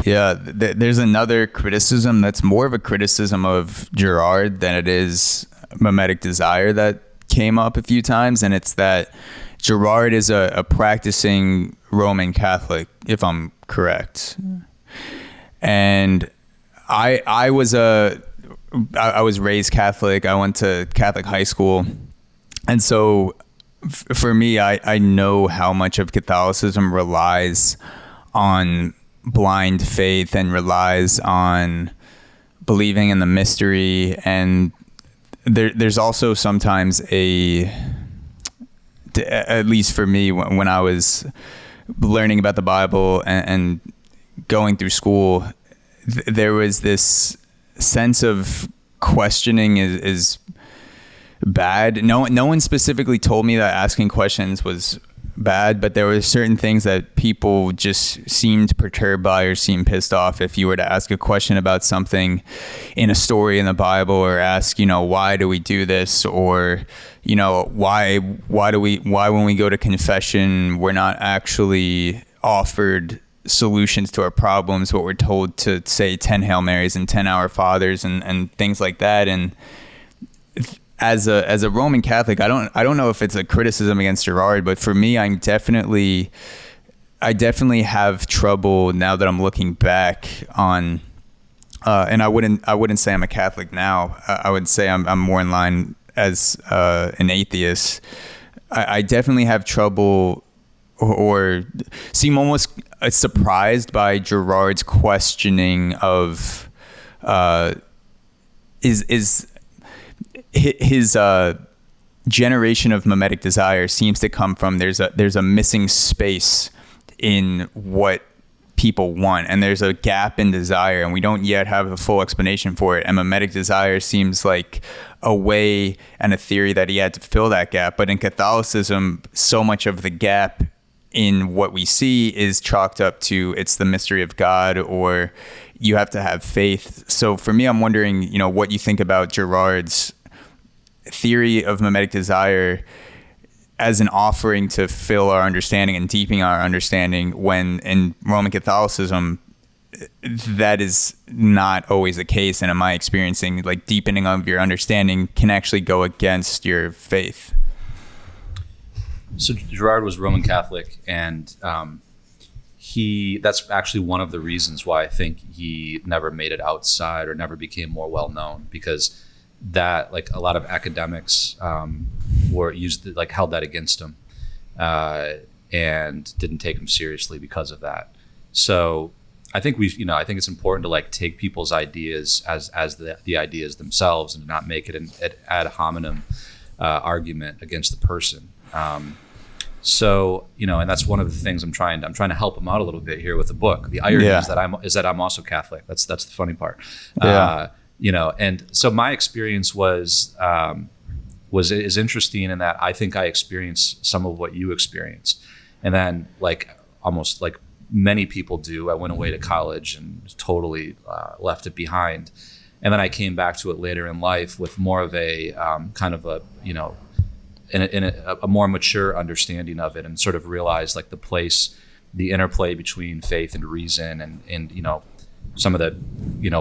Yeah, there's another criticism that's more of a criticism of Girard than it is mimetic desire that came up a few times, and it's that Girard is a practicing Roman Catholic, if I'm correct. And I was raised Catholic. I went to Catholic high school, and so for me, I know how much of Catholicism relies on blind faith and relies on believing in the mystery. And there's also sometimes at least for me, when I was learning about the Bible and going through school, there was this sense of questioning is bad. No one specifically told me that asking questions was bad, but there were certain things that people just seemed perturbed by or seemed pissed off if you were to ask a question about something in a story in the Bible, or ask, why do we do this, or why when we go to confession we're not actually offered solutions to our problems, but we're told to say 10 Hail Marys and 10 Our Fathers and things like that. And as a Roman Catholic, I don't know if it's a criticism against Girard, but for me, I definitely have trouble now that I'm looking back on, and I wouldn't say I'm a Catholic now. I would say I'm more in line as an atheist. I definitely have trouble or seem almost surprised by Girard's questioning of his generation of mimetic desire seems to come from there's a missing space in what people want, and there's a gap in desire, and we don't yet have a full explanation for it. And mimetic desire seems like a way and a theory that he had to fill that gap. But in Catholicism, so much of the gap in what we see is chalked up to it's the mystery of God, or you have to have faith. So for me, I'm wondering, what you think about Girard's theory of mimetic desire as an offering to fill our understanding and deepen our understanding, when in Roman Catholicism that is not always the case. And in my experiencing, like, deepening of your understanding can actually go against your faith. So Girard was Roman Catholic, and that's actually one of the reasons why I think he never made it outside or never became more well known, because that, like, a lot of academics held that against him and didn't take him seriously because of that. So I think I think it's important to, like, take people's ideas as the ideas themselves, and not make it an ad hominem argument against the person. So, and that's one of the things I'm trying to help him out a little bit here with the book. The irony is that I'm also Catholic. That's the funny part. And so my experience was interesting in that I think I experienced some of what you experienced. And then, like, almost like many people do, I went away to college and totally left it behind. And then I came back to it later in life with more of a kind of a, in a more mature understanding of it, and sort of realized, like, the interplay between faith and reason, and some of the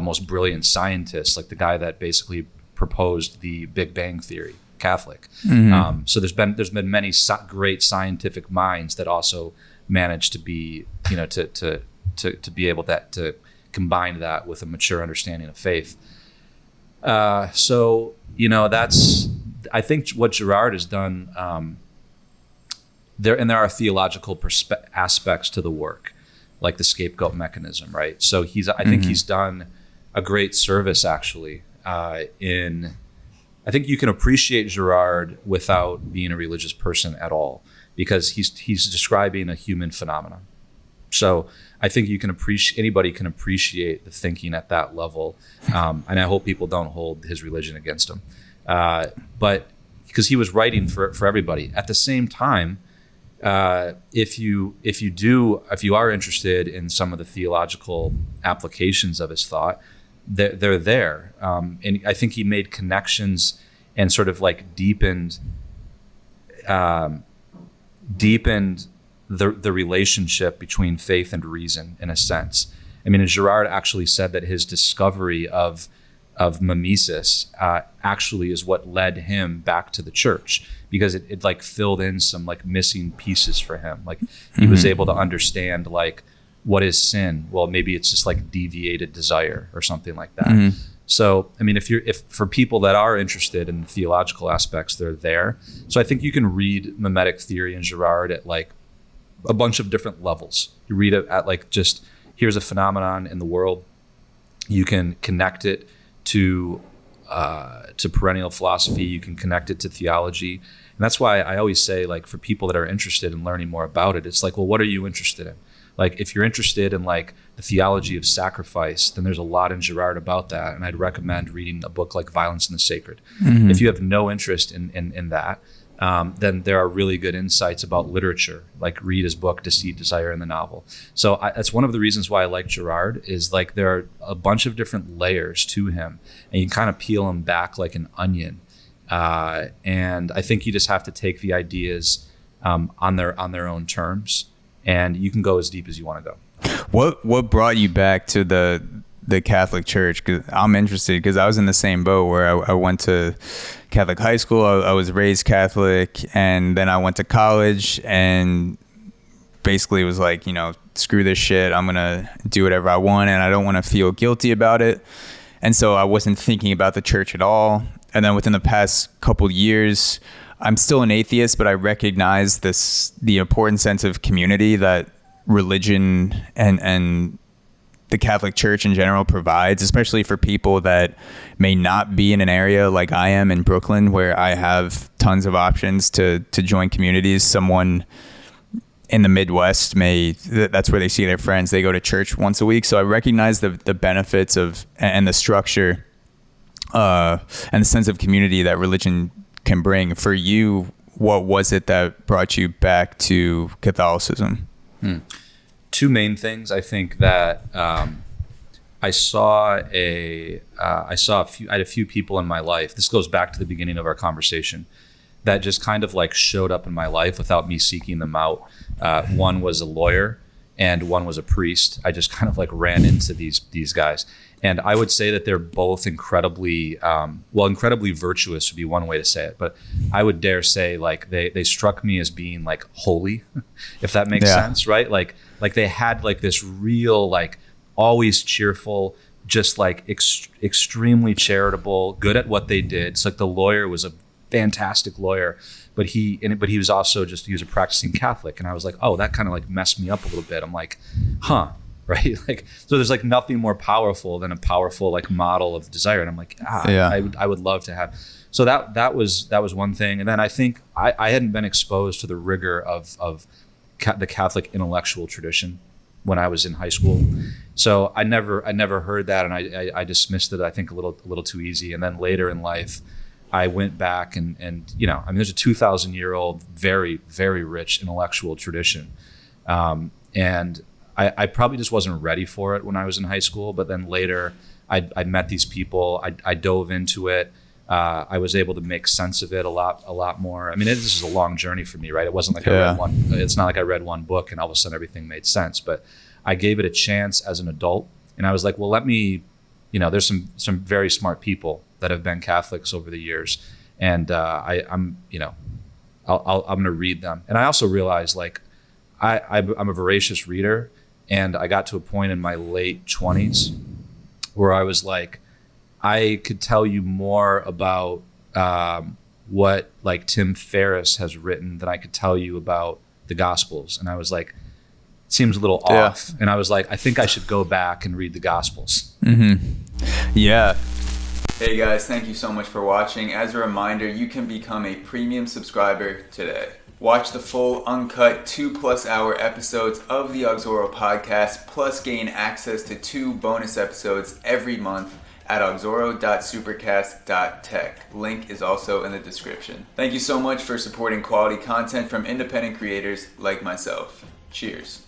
most brilliant scientists, like the guy that basically proposed the Big Bang Theory, Catholic. Mm-hmm. So there's been many great scientific minds that also managed to be to be able to combine that with a mature understanding of faith. So that's, I think, what Girard has done. There are theological aspects to the work, like the scapegoat mechanism, right? So I think he's done a great service, actually. I think you can appreciate Girard without being a religious person at all, because he's describing a human phenomenon. So I think anybody can appreciate the thinking at that level, and I hope people don't hold his religion against him. But because he was writing for everybody. At the same time, if you are interested in some of the theological applications of his thought, they're there. And I think he made connections and sort of, like, deepened the relationship between faith and reason, in a sense. I mean, and Girard actually said that his discovery of mimesis actually is what led him back to the church, because it like filled in some like missing pieces for him. Like he was able to understand like, what is sin? Well, maybe it's just like deviated desire or something like that. So, I mean, if for people that are interested in the theological aspects, they're there. So I think you can read mimetic theory and Girard at like a bunch of different levels. You read it at like, just here's a phenomenon in the world. You can connect it to perennial philosophy. You can connect it to theology. And that's why I always say, like, for people that are interested in learning more about it, it's like, well, what are you interested in? Like, if you're interested in like the theology of sacrifice, then there's a lot in Girard about that. And I'd recommend reading a book like Violence and the Sacred. If you have no interest in that, then there are really good insights about literature, like read his book, Deceit, Desire, and the Novel. So that's one of the reasons why I like Girard, is like there are a bunch of different layers to him, and you kind of peel him back like an onion. And I think you just have to take the ideas on their own terms, and you can go as deep as you want to go. What brought you back to the Catholic Church? Because I'm interested, because I was in the same boat where I went to Catholic high school. I was raised Catholic, and then I went to college and basically was like, screw this shit. I'm going to do whatever I want, and I don't want to feel guilty about it. And so I wasn't thinking about the church at all. And then within the past couple years, I'm still an atheist, but I recognize the important sense of community that religion and the Catholic Church in general provides, especially for people that may not be in an area like I am in Brooklyn, where I have tons of options to join communities. Someone in the Midwest that's where they see their friends. They go to church once a week. So I recognize the benefits of and the structure and the sense of community that religion can bring. For you, what was it that brought you back to Catholicism? Two main things. I think that I had a few people in my life. This goes back to the beginning of our conversation, that just kind of like showed up in my life without me seeking them out. One was a lawyer and one was a priest. I just kind of like ran into these guys. And I would say that they're both incredibly virtuous would be one way to say it. But I would dare say like they struck me as being like holy, if that makes sense, right? Like they had like this real, like always cheerful, just like extremely charitable, good at what they did. It's like the lawyer was a fantastic lawyer, but he was also he was a practicing Catholic. And I was like, oh, that kind of like messed me up a little bit. I'm like, huh. Right. Like, so there's like nothing more powerful than a powerful like model of desire. And I'm like, I would love to have. So that was one thing. And then I think I hadn't been exposed to the rigor of the Catholic intellectual tradition when I was in high school. So I never heard that. And I dismissed it, I think, a little too easy. And then later in life, I went back and there's a 2,000-year-old, very, very rich intellectual tradition. And I probably just wasn't ready for it when I was in high school, but then later I met these people. I dove into it. I was able to make sense of it a lot more. I mean, this is a long journey for me, right? It wasn't like it's not like I read one book and all of a sudden everything made sense, but I gave it a chance as an adult. And I was like, well, let me, there's some very smart people that have been Catholics over the years. And I'm going to read them. And I also realized like, I'm a voracious reader. And I got to a point in my late 20s where I was like, I could tell you more about what like Tim Ferriss has written than I could tell you about the Gospels. And I was like, it seems a little off. And I was like, I think I should go back and read the Gospels. Yeah. Hey guys, thank you so much for watching. As a reminder, you can become a premium subscriber today. Watch the full, uncut, 2+ hour episodes of the AUXORO podcast, plus gain access to 2 bonus episodes every month at auxoro.supercast.tech. Link is also in the description. Thank you so much for supporting quality content from independent creators like myself. Cheers.